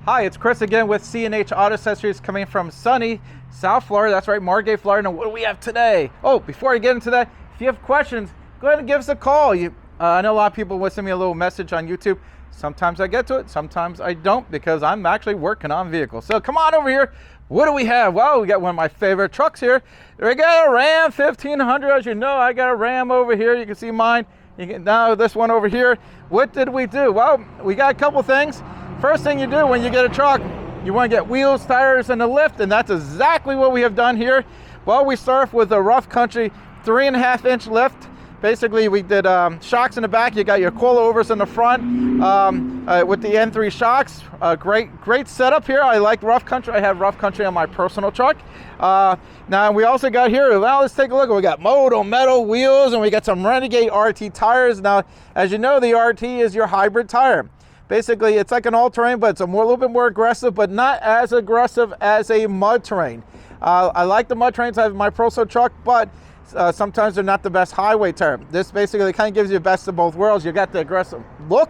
Hi, it's Chris again with C&H Auto Accessories coming from sunny South Florida. That's right, Renegade, Florida. And what do we have today? Oh, before I get into that, if you have questions, go ahead and give us a call. I know a lot of people will send me a little message on YouTube. Sometimes I get to it, sometimes I don't, because I'm actually working on vehicles. So come on over here. What do we have? Well, we got one of my favorite trucks here. We got a Ram 1500. As you know, I got a Ram over here. You can see mine. Now this one over here. What did we do? Well, we got a couple things. First thing you do when you get a truck, you want to get wheels, tires, and a lift, and that's exactly what we have done here. Well, we start with a rough country 3.5-inch lift. Basically, we did shocks in the back. You got your coilovers in the front with the N3 shocks. Great setup here. I like rough country. I have rough country on my personal truck. Now we also got here. Now let's take a look. We got Moto metal wheels, and we got some Renegade RT tires. Now, as you know, the RT is your hybrid tire. Basically, it's like an all-terrain, but it's a little bit more aggressive, but not as aggressive as a mud terrain. I like the mud terrains. I have my personal truck, but sometimes they're not the best highway tire. This basically kind of gives you the best of both worlds. You got the aggressive look,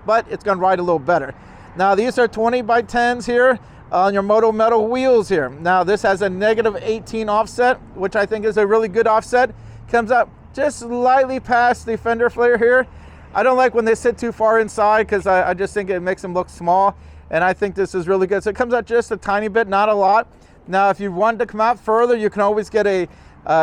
but it's going to ride a little better. Now, these are 20x10s here on your Moto metal wheels here. Now, this has a -18 offset, which I think is a really good offset. Comes up just slightly past the fender flare here. I don't like when they sit too far inside because I just think it makes them look small, and I think this is really good. So it comes out just a tiny bit, not a lot. Now, if you want to come out further, you can always get a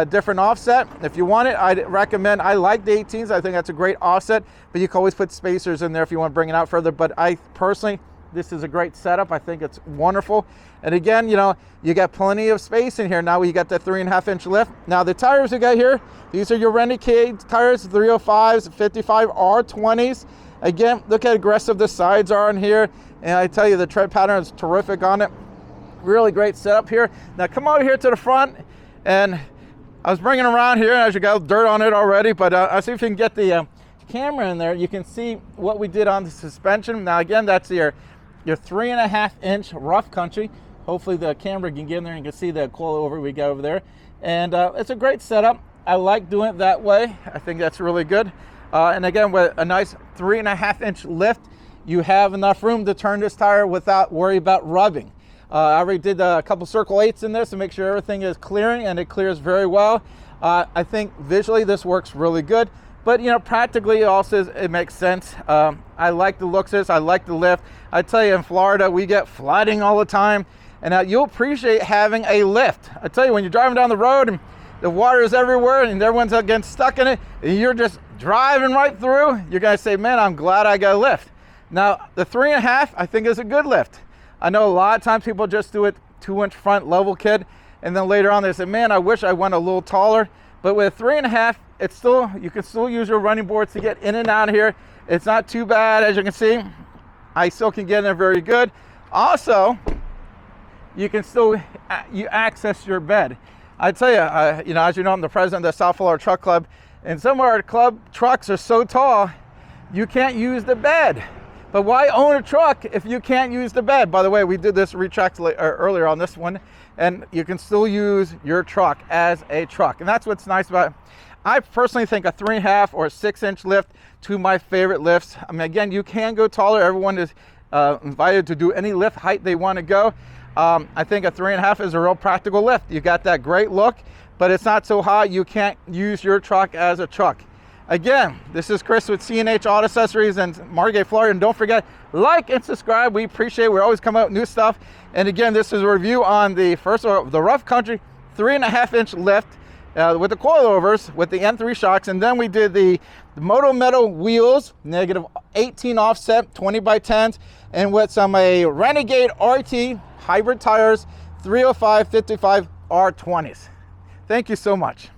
different offset. If you want it, I'd recommend, I like the 18s. I think that's a great offset, but you can always put spacers in there if you want to bring it out further. But I personally, this is a great setup. I think it's wonderful. And again, you know, you got plenty of space in here. Now you got that 3.5-inch lift. Now the tires we got here, these are your Renegade tires, 305s, 55 R20s. Again, look how aggressive the sides are on here. And I tell you, the tread pattern is terrific on it. Really great setup here. Now come over here to the front, and I was bringing around here, as you got dirt on it already, but I'll see if you can get the camera in there. You can see what we did on the suspension. Now again, that's your 3.5-inch rough country. Hopefully the camera can get in there and you can see the coilover we got over there. And it's a great setup. I like doing it that way. I think that's really good. And again, with a nice 3.5-inch lift, you have enough room to turn this tire without worry about rubbing. I already did a couple circle 8s in this to make sure everything is clearing, and it clears very well. I think visually this works really good, but you know, practically also it makes sense. I like the looks of this. I like the lift. I tell you, in Florida, we get flooding all the time, and you'll appreciate having a lift. I tell you, when you're driving down the road and the water is everywhere and everyone's again stuck in it, and you're just driving right through, you're gonna say, man, I'm glad I got a lift. Now, the 3.5, I think is a good lift. I know a lot of times people just do it 2-inch front level kit, and then later on they say, man, I wish I went a little taller. But with 3.5, it's still, you can still use your running boards to get in and out of here. It's not too bad, as you can see. I still can get in there very good. Also, you can still access your bed. I tell you, you know, as you know, I'm the president of the South Florida Truck Club, and some of our club trucks are so tall, you can't use the bed. But why own a truck if you can't use the bed? By the way, we did this retract earlier on this one, and you can still use your truck as a truck. And that's what's nice about it. I personally think a 3.5 or a 6-inch lift, two of my favorite lifts. I mean, again, you can go taller. Everyone is invited to do any lift height they want to go. I think a 3.5 is a real practical lift. You got that great look, but it's not so high you can't use your truck as a truck. Again, this is Chris with C&H Auto Accessories in Renegade, Florida. And don't forget, like and subscribe. We appreciate it. We always come out with new stuff. And again, this is a review on the the rough country 3.5-inch lift with the coilovers with the N3 shocks. And then we did the Moto metal wheels, -18 offset, 20x10s, and with some Renegade RT hybrid tires, 305, 55 R20s. Thank you so much.